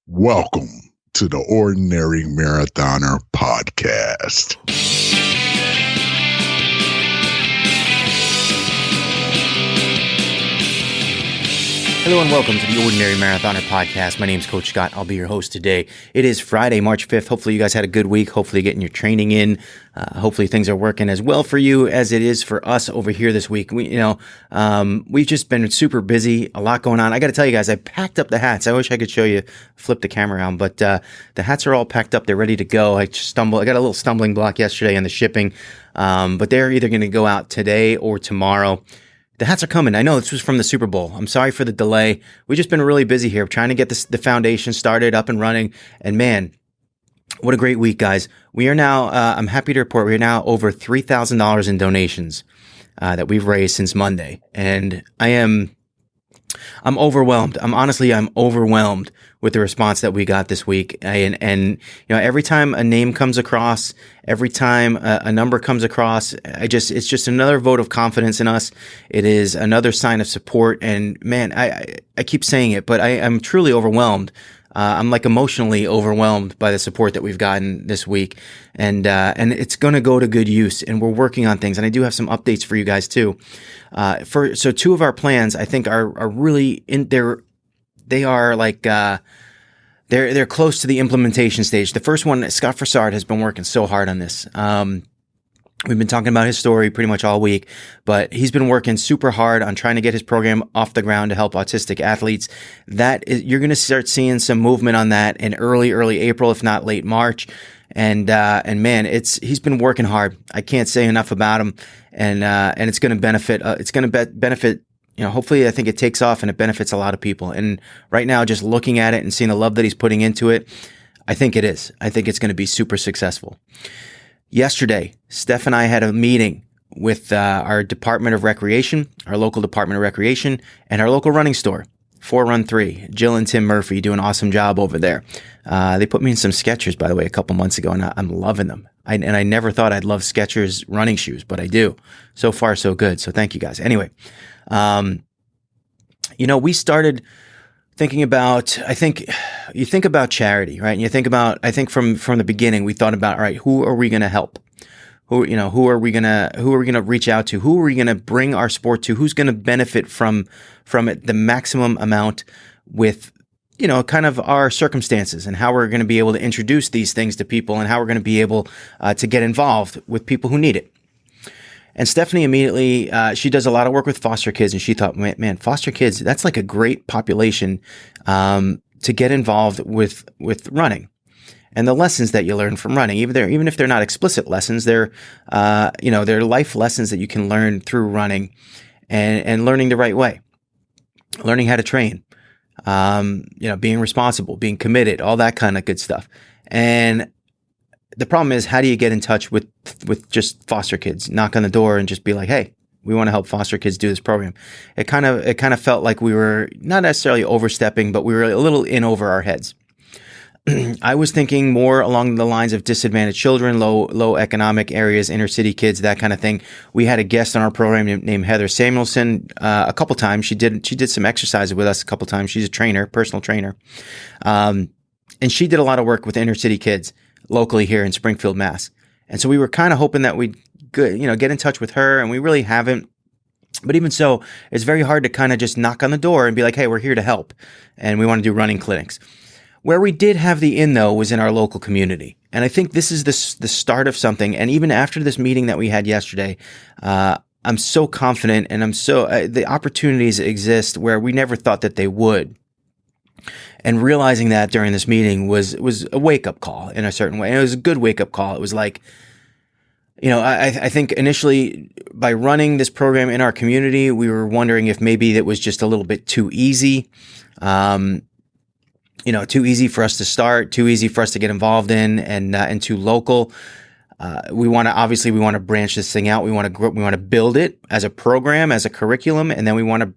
Welcome to the Ordinary Marathoner Podcast. Hello and welcome to the Ordinary Marathoner Podcast. My name is Coach Scott. I'll be your host today. It is Friday, March 5th. Hopefully you guys had a good week. Hopefully you're getting your training in. Hopefully things are working as well for you as it is for us over here this week. We've just been super busy, a lot going on. I got to tell you guys, I packed up the hats. I wish I could show you, flip the camera around, but the hats are all packed up. They're ready to go. I got a little stumbling block yesterday in the shipping, but they're either going to go out today or tomorrow. The hats are coming. I know this was from the Super Bowl. I'm sorry for the delay. We've just been really busy here trying to get the foundation started, up and running. And man, what a great week, guys. We are now, I'm happy to report, we are now over $3,000 in donations that we've raised since Monday. And I'm overwhelmed. I'm overwhelmed with the response that we got this week. And every time a name comes across, every time a number comes across, it's just another vote of confidence in us. It is another sign of support. And man, I keep saying it, but I'm truly overwhelmed. I'm like emotionally overwhelmed by the support that we've gotten this week, and it's going to go to good use. And we're working on things, and I do have some updates for you guys too. So two of our plans I think are really in there. They are like they're close to the implementation stage. The first one, Scott Frassard has been working so hard on this. We've been talking about his story pretty much all week, but he's been working super hard on trying to get his program off the ground to help autistic athletes. You're going to start seeing some movement on that in early April, if not late March. And man, he's been working hard. I can't say enough about him. And it's going to benefit, benefit, hopefully I think it takes off and it benefits a lot of people. And right now, just looking at it and seeing the love that he's putting into it, I think it is. I think it's going to be super successful. Yesterday, Steph and I had a meeting with our Department of Recreation, our local Department of Recreation, and our local running store, 4Run3. Jill and Tim Murphy do an awesome job over there. They put me in some Skechers, by the way, a couple months ago, and I'm loving them. I never thought I'd love Skechers running shoes, but I do. So far, so good. So thank you guys. Anyway, we started thinking about, I think you think about charity, right? And you think about, I think from the beginning, we thought about, all right, who are we going to help? Who are we going to reach out to? Who are we going to bring our sport to? Who's going to benefit from it the maximum amount with, kind of our circumstances, and how we're going to be able to introduce these things to people, and how we're going to be able to get involved with people who need it. And Stefany immediately, she does a lot of work with foster kids, and she thought, man, foster kids, that's like a great population to get involved with running. And the lessons that you learn from running, even if they're not explicit lessons, they're life lessons that you can learn through running and learning the right way, learning how to train, being responsible, being committed, all that kind of good stuff. And the problem is, how do you get in touch with just foster kids? Knock on the door and just be like, hey, we want to help foster kids do this program. It kind of felt like we were not necessarily overstepping, but we were a little in over our heads. I was thinking more along the lines of disadvantaged children, low economic areas, inner city kids, that kind of thing. We had a guest on our program named Heather Samuelson a couple times. She did some exercises with us a couple times. She's a trainer, personal trainer, and she did a lot of work with inner city kids locally here in Springfield, Mass. And so we were kind of hoping that we'd get in touch with her, and we really haven't. But even so, it's very hard to kind of just knock on the door and be like, hey, we're here to help, and we want to do running clinics. Where we did have the in, though, was in our local community. And I think this is the start of something. And even after this meeting that we had yesterday, I'm so confident, and the opportunities exist where we never thought that they would. And realizing that during this meeting was a wake-up call in a certain way. And it was a good wake-up call. It was like, I think initially by running this program in our community, we were wondering if maybe it was just a little bit too easy. Too easy for us to start, too easy for us to get involved in, and too local. We want to branch this thing out. We want to build it as a program, as a curriculum, and then we want to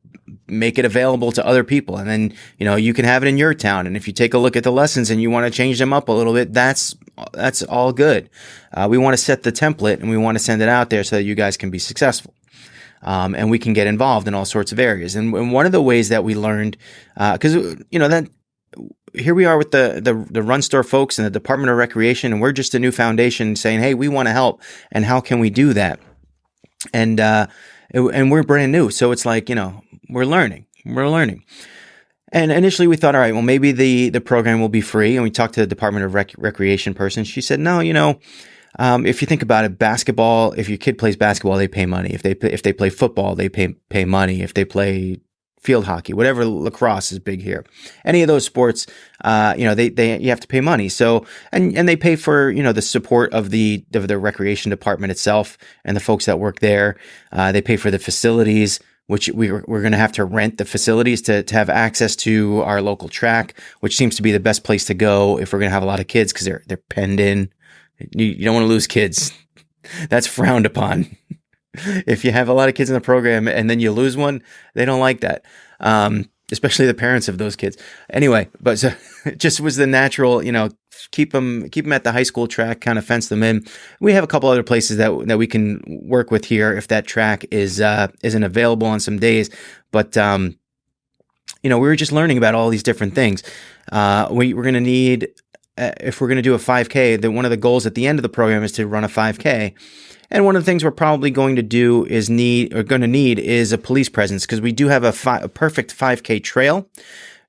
make it available to other people. And then, you can have it in your town. And if you take a look at the lessons and you want to change them up a little bit, that's all good. We want to set the template, and we want to send it out there so that you guys can be successful. And we can get involved in all sorts of areas. And one of the ways that we learned, because, that here we are with the Run Store folks and the Department of Recreation, and we're just a new foundation saying, hey, we want to help, and how can we do that? And we're brand new, so it's like, we're learning. And initially we thought, all right, well, maybe the program will be free. And we talked to the Department of Recreation person. She said, no, if you think about it, basketball, if your kid plays basketball, they pay money. If they play football, they pay money. If they play field hockey, whatever, lacrosse is big here. Any of those sports, you have to pay money. So, and they pay for, the support of the recreation department itself and the folks that work there. They pay for the facilities, which we're going to have to rent the facilities to have access to our local track, which seems to be the best place to go if we're going to have a lot of kids, because they're penned in. You don't want to lose kids. That's frowned upon. If you have a lot of kids in the program and then you lose one, they don't like that. Especially the parents of those kids. Anyway, but so it just was the natural, keep them at the high school track, kind of fence them in. We have a couple other places that we can work with here if that track isn't available on some days. But we were just learning about all these different things. We're going to need, if we're going to do a 5K, that one of the goals at the end of the program is to run a 5K. And one of the things we're probably going to do is need a police presence, because we do have a perfect 5K trail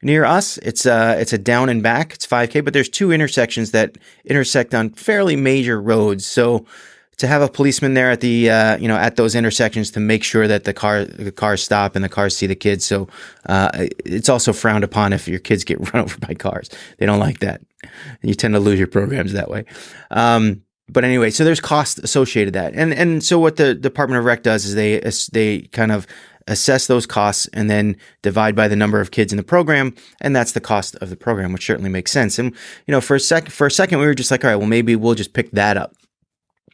near us. It's a down and back. It's 5K, but there's two intersections that intersect on fairly major roads. So to have a policeman there at the at those intersections to make sure that the cars stop and the cars see the kids. So it's also frowned upon if your kids get run over by cars. They don't like that. You tend to lose your programs that way. But anyway, so there's cost associated with that. And so what the Department of Rec does is they kind of assess those costs and then divide by the number of kids in the program, and that's the cost of the program, which certainly makes sense. And for a second we were just like, all right, well, maybe we'll just pick that up,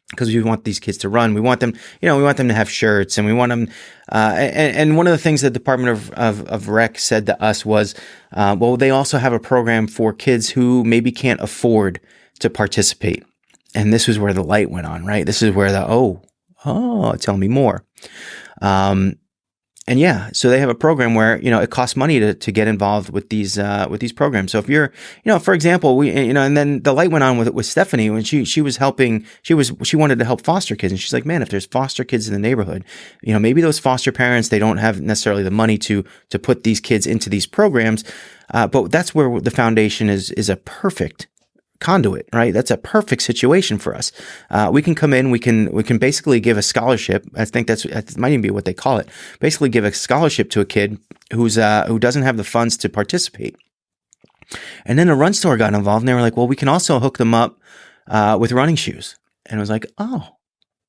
because we want these kids to run. We want them, to have shirts, and we want them. And one of the things the Department of Rec said to us was, well, they also have a program for kids who maybe can't afford to participate. And this was where the light went on, right? This is where tell me more. And yeah, so they have a program where, it costs money to get involved with these programs. So if you're, for example, and then the light went on with Stephanie when she was helping, she wanted to help foster kids. And she's like, man, if there's foster kids in the neighborhood, maybe those foster parents, they don't have necessarily the money to put these kids into these programs. But that's where the foundation is a perfect conduit, right? That's a perfect situation for us. We can come in, we can basically give a scholarship. I think that might even be what they call it. Basically give a scholarship to a kid who doesn't have the funds to participate. And then the Run Store got involved, and they were like, well, we can also hook them up with running shoes. And I was like, oh.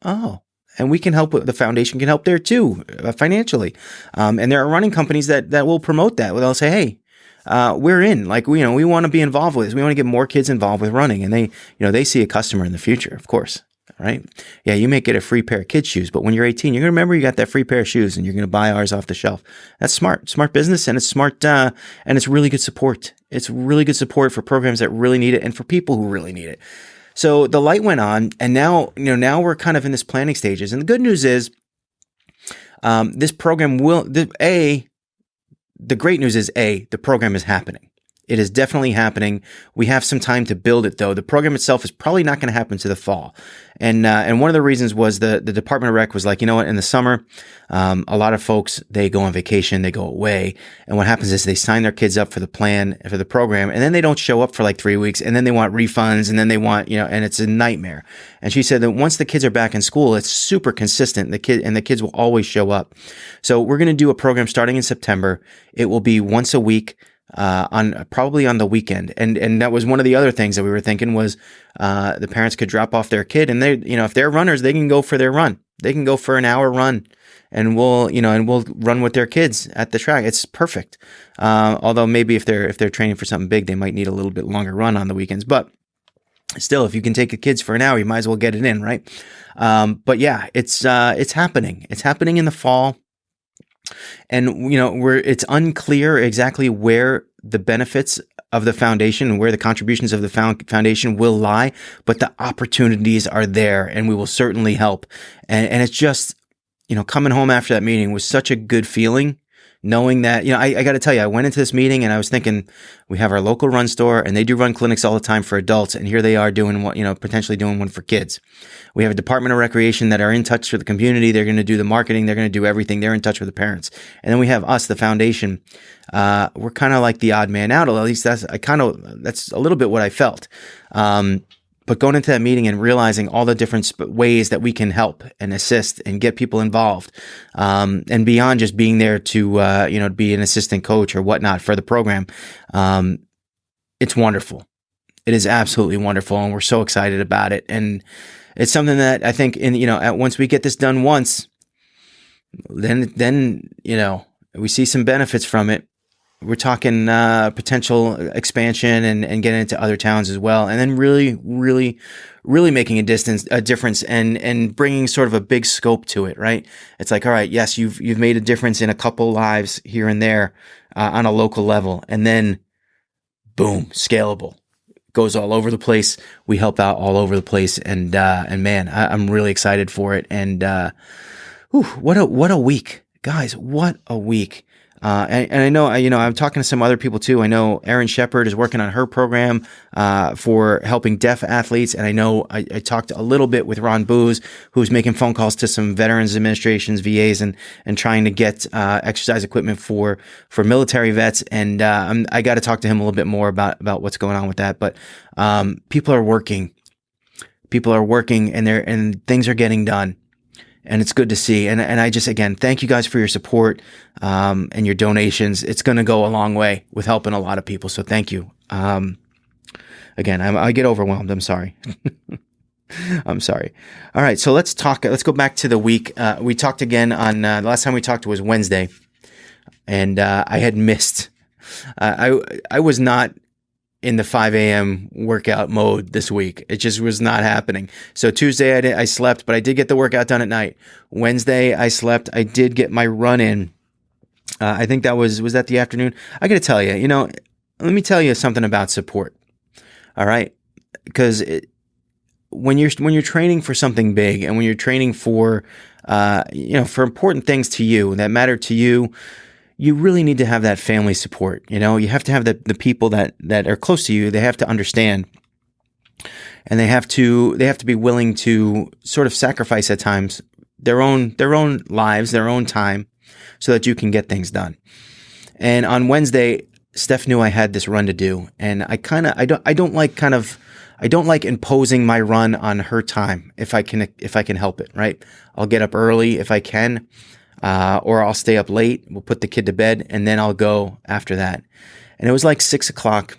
And we can help, the foundation can help there too, financially. And there are running companies that will promote that. They'll say, hey, we're in, we want to be involved with this. We want to get more kids involved with running, and they see a customer in the future, of course. All right. Yeah. You may get a free pair of kids shoes, but when you're 18, you're going to remember you got that free pair of shoes, and you're going to buy ours off the shelf. That's smart business. And it's smart. And it's really good support. It's really good support for programs that really need it and for people who really need it. So the light went on, and now we're kind of in this planning stages. And the good news is, this program the great news is, the program is happening. It is definitely happening. We have some time to build it, though. The program itself is probably not going to happen to the fall. And one of the reasons was the Department of Rec was like, in the summer, a lot of folks, they go on vacation, they go away. And what happens is they sign their kids up for the plan, for the program, and then they don't show up for like 3 weeks, and then they want refunds, and then they want, and it's a nightmare. And she said that once the kids are back in school, it's super consistent. The kids will always show up. So we're going to do a program starting in September. It will be once a week. Probably on the weekend. And that was one of the other things that we were thinking was, the parents could drop off their kid, and they, if they're runners, they can go for their run. They can go for an hour run, and we'll run with their kids at the track. It's perfect. Although maybe if they're training for something big, they might need a little bit longer run on the weekends, but still, if you can take the kids for an hour, you might as well get it in, right? But yeah, it's happening. It's happening in the fall. And, it's unclear exactly where the benefits of the foundation and where the contributions of the foundation will lie, but the opportunities are there, and we will certainly help. And it's just, coming home after that meeting was such a good feeling knowing that, I got to tell you, I went into this meeting and I was thinking, we have our local run store and they do run clinics all the time for adults. And here they are doing what, potentially doing one for kids. We have a Department of Recreation that are in touch with the community. They're going to do the marketing. They're going to do everything. They're in touch with the parents. And then we have us, the foundation. We're kind of like the odd man out. At least that's a little bit what I felt. But going into that meeting and realizing all the different ways that we can help and assist and get people involved, and beyond just being there to, be an assistant coach or whatnot for the program, it's wonderful. It is absolutely wonderful, and we're so excited about it. And it's something that I think, once we get this done once, then we see some benefits from it. We're talking potential expansion and getting into other towns as well, and then really, really, really making a difference and bringing sort of a big scope to it. Right? It's like, all right, yes, you've made a difference in a couple lives here and there on a local level, and then boom, scalable, goes all over the place. We help out all over the place, and man, I'm really excited for it. And what a week, guys! What a week. And I know, I'm talking to some other people too. I know Erin Shepard is working on her program for helping deaf athletes. And I know I talked a little bit with Ron Booz, who's making phone calls to some veterans administrations, VAs, and trying to get exercise equipment for military vets. And I got to talk to him a little bit more about what's going on with that. But people are working. And things are getting done. And it's good to see. And I just, again, thank you guys for your support and your donations. It's going to go a long way with helping a lot of people. So thank you. Again, I get overwhelmed. I'm sorry. I'm sorry. All right. So let's go back to the week. We talked again on the last time we talked was Wednesday. And I had missed. I was not in the 5 a.m. workout mode this week. It just was not happening. So Tuesday I slept, but I did get the workout done at night. Wednesday I slept. I did get my run in. I think that was that the afternoon? I got to tell you, let me tell you something about support. All right? Because when you're training for something big and when you're training for for important things to you that matter to you, you really need to have that family support. You have to have the people that are close to you. They have to understand, and they have to be willing to sort of sacrifice at times their own lives, their own time, so that you can get things done. And on Wednesday, Steph knew I had this run to do, and I don't like imposing my run on her time if I can help it. Right? I'll get up early if I can. Or I'll stay up late. We'll put the kid to bed, and then I'll go after that. And it was like 6:00,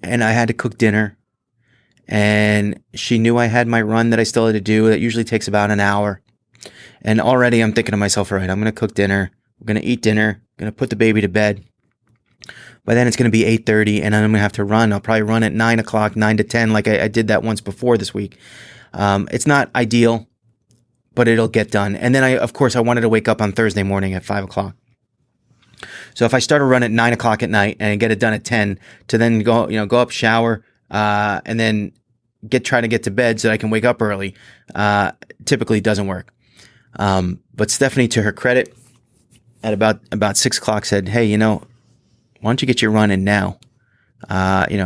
and I had to cook dinner. And she knew I had my run that I still had to do. That usually takes about an hour. And already I'm thinking to myself, all right, I'm going to cook dinner. We're going to eat dinner. I'm going to put the baby to bed. By then it's going to be 8:30, and then I'm going to have to run. I'll probably run at 9:00, 9 to 10, like I did that once before this week. It's not ideal, but it'll get done. And then I wanted to wake up on Thursday morning at 5:00. So if I start a run at 9:00 at night and get it done at 10 to then go up, shower, and then try to get to bed so that I can wake up early, typically doesn't work. But Stephanie, to her credit, at about 6:00 said, hey, why don't you get your run in now?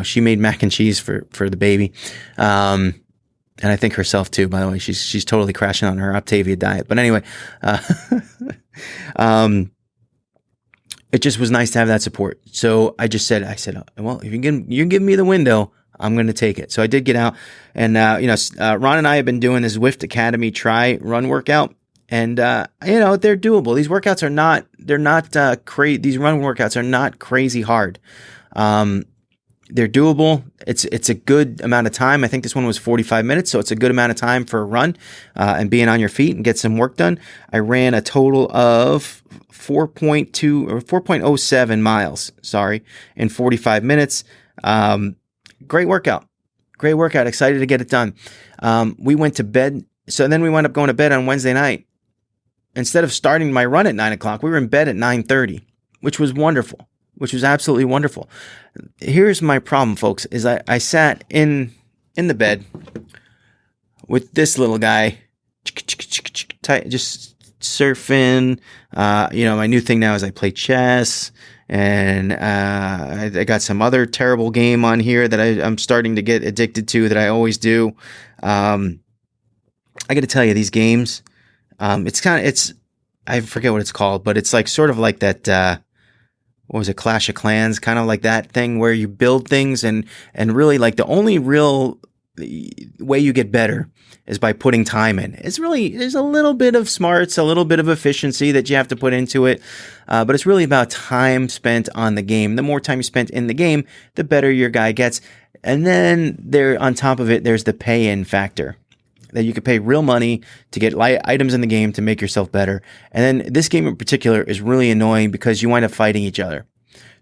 She made mac and cheese for the baby. And I think herself too, by the way. She's totally crashing on her Optavia diet. But anyway, it just was nice to have that support. So I said, well, if you give me the window, I'm going to take it. So I did get out, and Ron and I have been doing this Zwift Academy run workout, and they're doable. These workouts are not crazy. These run workouts are not crazy hard. They're doable. It's a good amount of time. I think this one was 45 minutes, so it's a good amount of time for a run and being on your feet and get some work done. I ran a total of 4.07 miles, in 45 minutes. Great workout. Excited to get it done. We went to bed. So then we wound up going to bed on Wednesday night. Instead of starting my run at 9:00, we were in bed at 9:30, which was wonderful. Which was absolutely wonderful. Here's my problem, folks, is I sat in the bed with this little guy just surfing. My new thing now is I play chess, and I got some other terrible game on here that I'm starting to get addicted to that I always do. I got to tell you, these games, I forget what it's called, but it's like sort of like that. What was it? Clash of Clans, kind of like that thing where you build things and really like the only real way you get better is by putting time in. There's a little bit of smarts, a little bit of efficiency that you have to put into it. But it's really about time spent on the game. The more time you spent in the game, the better your guy gets. And then on top of it, there's the pay-in factor. That you could pay real money to get items in the game to make yourself better. And then this game in particular is really annoying because you wind up fighting each other.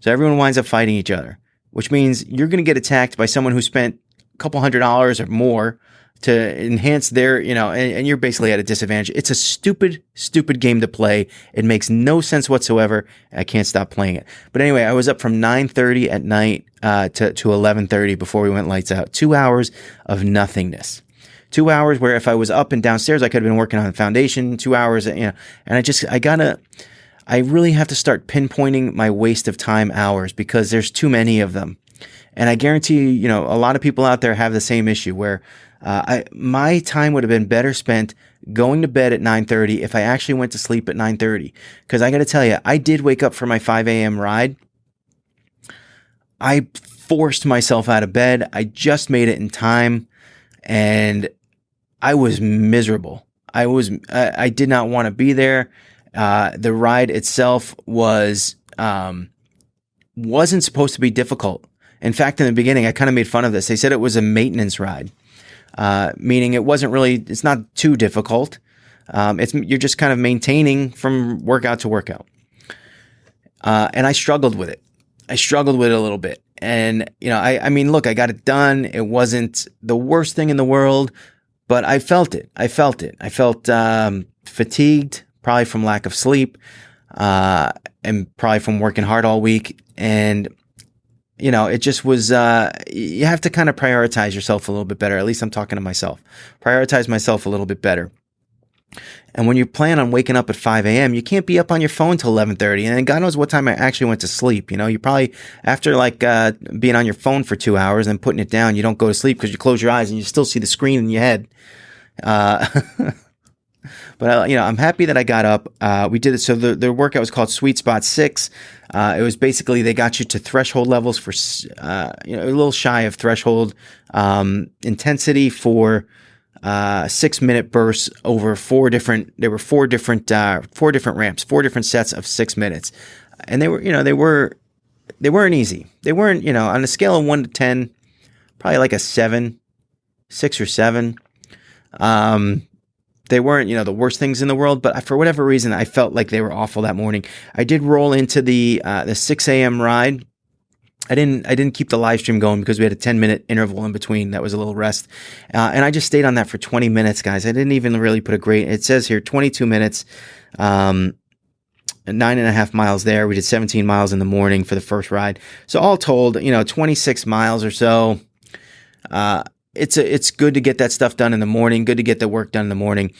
So everyone winds up fighting each other, which means you're going to get attacked by someone who spent a couple $100s or more to enhance their, and you're basically at a disadvantage. It's a stupid, stupid game to play. It makes no sense whatsoever. I can't stop playing it. But anyway, I was up from 9:30 at night to 11:30 before we went lights out. 2 hours of nothingness. 2 hours where if I was up and downstairs, I could have been working on the foundation. 2 hours, and I really have to start pinpointing my waste of time hours because there's too many of them. And I guarantee you, a lot of people out there have the same issue where my time would have been better spent going to bed at 9:30 if I actually went to sleep at 9:30. Because I got to tell you, I did wake up for my 5 a.m. ride. I forced myself out of bed. I just made it in time, and I was miserable. I did not want to be there. The ride itself wasn't supposed to be difficult. In fact, in the beginning, I kind of made fun of this. They said it was a maintenance ride, meaning it's not too difficult. You're just kind of maintaining from workout to workout. And I struggled with it. I struggled with it a little bit. And, look, I got it done. It wasn't the worst thing in the world, but I felt it. I felt fatigued, probably from lack of sleep, and probably from working hard all week. And, it just was, you have to kind of prioritize yourself a little bit better. At least I'm talking to myself. Prioritize myself a little bit better. And when you plan on waking up at 5 a.m., you can't be up on your phone till 11:30. And then God knows what time I actually went to sleep. You probably, after being on your phone for 2 hours and putting it down, you don't go to sleep because you close your eyes and you still see the screen in your head. But I'm happy that I got up. We did it. So the workout was called Sweet Spot 6. It was basically, they got you to threshold levels for, a little shy of threshold intensity for 6-minute bursts over four different ramps, 4 different sets of 6 minutes. And they weren't easy. They weren't, on a scale of 1 to 10, probably like a 7, 6 or 7. They weren't, the worst things in the world, but for whatever reason, I felt like they were awful that morning. I did roll into the 6 a.m. ride. I didn't keep the live stream going because we had a 10-minute interval in between. That was a little rest. And I just stayed on that for 20 minutes, guys. I didn't even really put it says here 22 minutes, 9.5 miles there. We did 17 miles in the morning for the first ride. So all told, 26 miles or so. It's good to get that stuff done in the morning. Good to get the work done in the morning.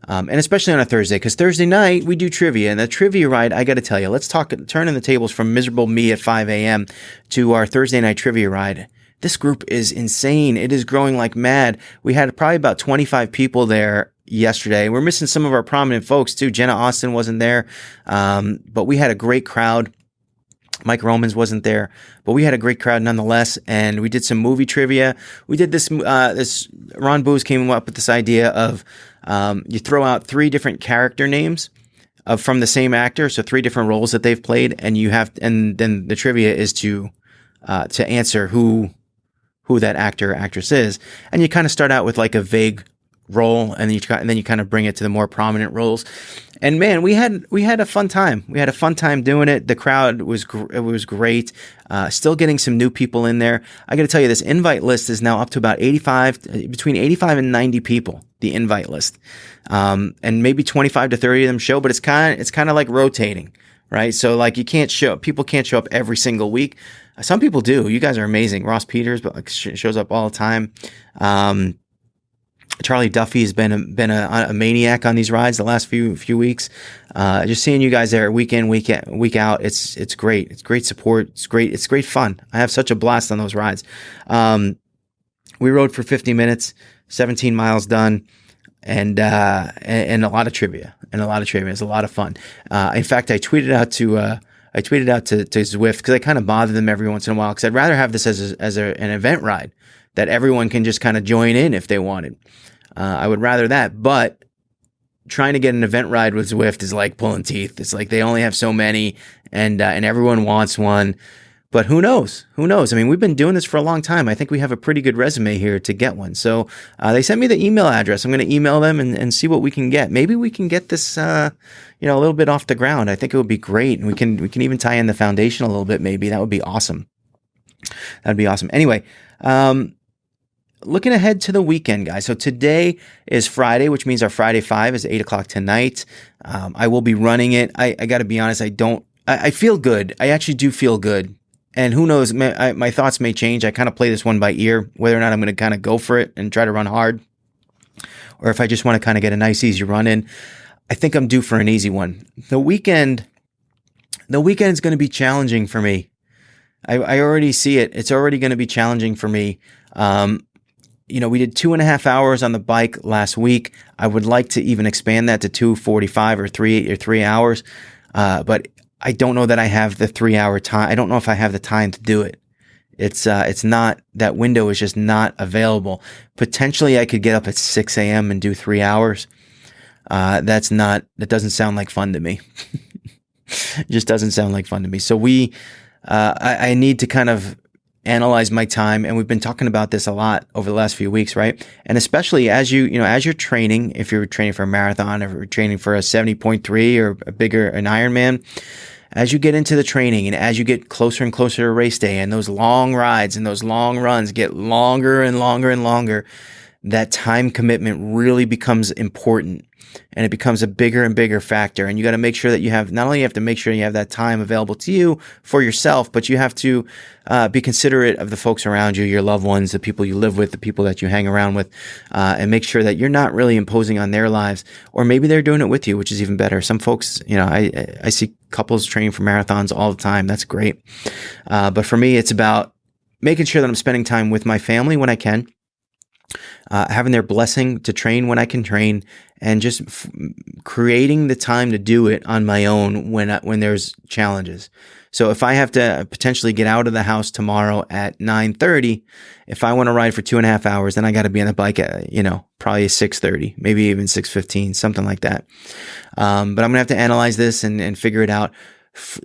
And especially on a Thursday, because Thursday night we do trivia, and the trivia ride, I got to tell you, let's turn the tables from miserable me at 5 a.m. to our Thursday night trivia ride. This group is insane. It is growing like mad. We had probably about 25 people there yesterday. We're missing some of our prominent folks too. Jenna Austin wasn't there, but we had a great crowd. Mike Romans wasn't there, but we had a great crowd nonetheless. And we did some movie trivia. We did this, Ron Booz came up with this idea of, you throw out 3 different character names from the same actor. So 3 different roles that they've played. And and then the trivia is to answer who that actor or actress is. And you kind of start out with like a vague role, and then you kind of bring it to the more prominent roles. And man, we had a fun time. We had a fun time doing it. The crowd was great. Still getting some new people in there. I got to tell you, this invite list is now up to about between 85 and 90 people. The invite list, and maybe 25 to 30 of them show, but it's kind of like rotating, right? So like people can't show up every single week. Some people do. You guys are amazing. Ross Peters, but shows up all the time. Charlie Duffy has been a maniac on these rides the last few weeks. Just seeing you guys there week in, week out, it's great. It's great support. It's great fun. I have such a blast on those rides. We rode for 50 minutes, 17 miles done, and a lot of trivia. It's a lot of fun. In fact, I tweeted out to Zwift because I kind of bother them every once in a while because I'd rather have this as an event ride that everyone can just kind of join in if they wanted. I would rather that, but trying to get an event ride with Zwift is like pulling teeth. It's like they only have so many, and everyone wants one. But who knows? Who knows? I mean, we've been doing this for a long time. I think we have a pretty good resume here to get one. So they sent me the email address. I'm going to email them and see what we can get. Maybe we can get this, a little bit off the ground. I think it would be great, and we can even tie in the foundation a little bit. Maybe that would be awesome. That'd be awesome. Anyway. Looking ahead to the weekend, guys. So today is Friday, which means our Friday 5 is 8 o'clock tonight. I will be running it. I got to be honest. I feel good. I actually do feel good. And who knows, my thoughts may change. I kind of play this one by ear, whether or not I'm going to kind of go for it and try to run hard, or if I just want to kind of get a nice, easy run in. I think I'm due for an easy one. The weekend is going to be challenging for me. I already see it. It's already going to be challenging for me. We did 2.5 hours on the bike last week. I would like to even expand that to 2:45 or 3 hours. But I don't know that I have the 3 hour time. I don't know if I have the time to do it. It's not, that window is just not available. Potentially I could get up at 6 a.m. and do 3 hours. That doesn't sound like fun to me. It just doesn't sound like fun to me. So I need to kind of analyze my time, and we've been talking about this a lot over the last few weeks, right? And especially as you're training, if you're training for a marathon, or you're training for a 70.3 or an Ironman, as you get into the training and as you get closer and closer to race day, and those long rides and those long runs get longer and longer and longer, that time commitment really becomes important. And it becomes a bigger and bigger factor. And you got to make sure that not only have to make sure you have that time available to you for yourself, but you have to be considerate of the folks around you, your loved ones, the people you live with, the people that you hang around with, and make sure that you're not really imposing on their lives, or maybe they're doing it with you, which is even better. Some folks, I see couples training for marathons all the time. That's great. But for me, it's about making sure that I'm spending time with my family when I can. Having their blessing to train when I can train, and just creating the time to do it on my own when there's challenges. So if I have to potentially get out of the house tomorrow at 9:30, if I want to ride for 2.5 hours, then I got to be on the bike at, probably 6:30, maybe even 6:15, something like that. But I'm going to have to analyze this and figure it out.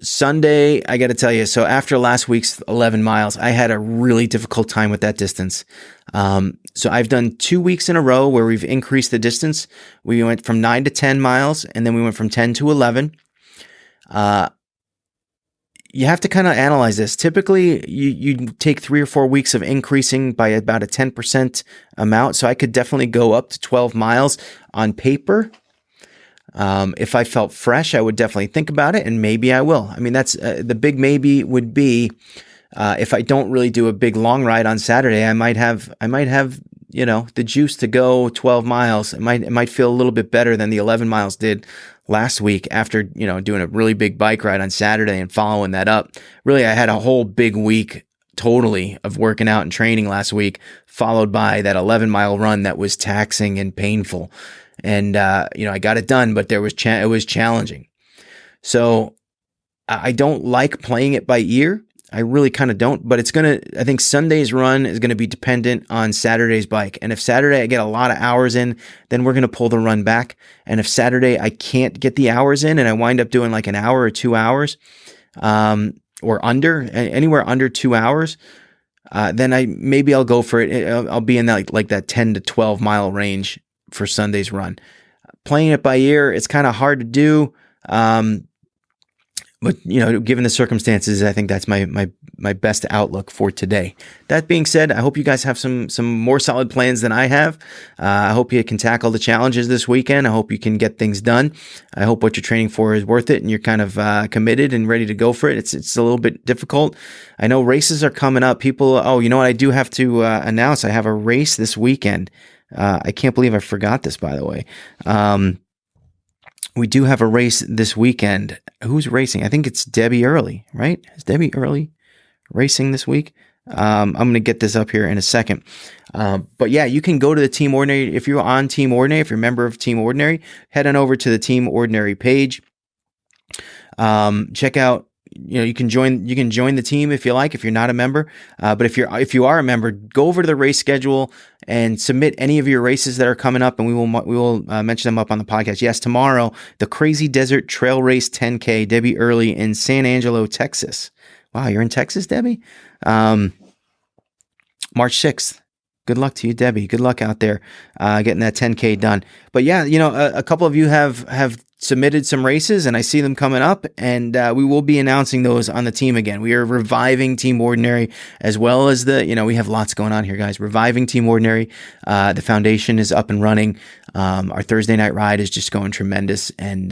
Sunday, I got to tell you, so after last week's 11 miles, I had a really difficult time with that distance. So I've done 2 weeks in a row where we've increased the distance. We went from 9 to 10 miles, and then we went from 10 to 11. You have to kind of analyze this. Typically, you take 3 or 4 weeks of increasing by about a 10% amount. So I could definitely go up to 12 miles on paper. If I felt fresh, I would definitely think about it, and maybe I will. I mean, that's the big maybe would be if I don't really do a big long ride on Saturday, I might have the juice to go 12 miles. It might feel a little bit better than the 11 miles did last week after doing a really big bike ride on Saturday and following that up. Really, I had a whole big week totally of working out and training last week, followed by that 11-mile run that was taxing and painful. And, I got it done, but it was challenging. So I don't like playing it by ear. I really kind of don't, but I think Sunday's run is going to be dependent on Saturday's bike. And if Saturday I get a lot of hours in, then we're going to pull the run back. And if Saturday I can't get the hours in and I wind up doing like an hour or 2 hours, or anywhere under 2 hours, then I'll go for it. I'll be in that 10 to 12 mile range for Sunday's run. Playing it by ear, it's kind of hard to do. But given the circumstances, I think that's my my best outlook for today. That being said, I hope you guys have some more solid plans than I have. I hope you can tackle the challenges this weekend. I hope you can get things done. I hope what you're training for is worth it and you're kind of committed and ready to go for it. It's a little bit difficult. I know races are coming up. People, you know what? I do have to announce I have a race this weekend. I can't believe I forgot this, by the way. We do have a race this weekend. Who's racing? I think it's Debbie Early, right? Is Debbie Early racing this week? I'm going to get this up here in a second. But yeah, you can go to the Team Ordinary. If you're on Team Ordinary, if you're a member of Team Ordinary, head on over to the Team Ordinary page. Check out, you can join the team if you like, if you're not a member. But if you are a member, go over to the race schedule and submit any of your races that are coming up, and we will mention them up on the podcast. Yes, tomorrow, the Crazy Desert Trail Race 10K, Debbie Early in San Angelo, Texas. Wow, you're in Texas, Debbie? March 6th. Good luck to you, Debbie. Good luck out there getting that 10K done. But yeah, a couple of you have submitted some races, and I see them coming up, and we will be announcing those on the team again. We are reviving Team Ordinary, as well as we have lots going on here, guys. Reviving Team Ordinary. The foundation is up and running. Our Thursday night ride is just going tremendous, and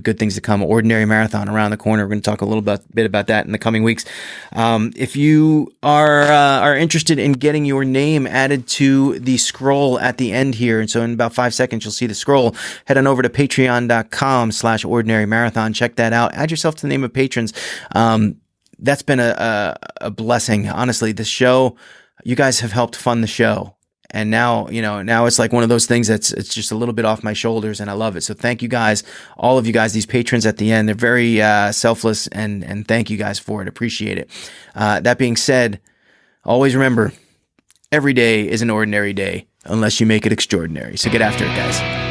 good things to come. Ordinary Marathon around the corner. We're going to talk a little bit about that in the coming weeks. If you are interested in getting your name added to the scroll at the end here, and so in about 5 seconds you'll see the scroll, head on over to patreon.com/ordinary marathon. Check that out. Add yourself to the name of patrons. That's been a blessing. Honestly, this show, you guys have helped fund the show. And now it's like one of those things it's just a little bit off my shoulders, and I love it. So thank you guys, all of you guys, these patrons at the end. They're very selfless, and thank you guys for it. Appreciate it. That being said, always remember, every day is an ordinary day unless you make it extraordinary. So get after it, guys.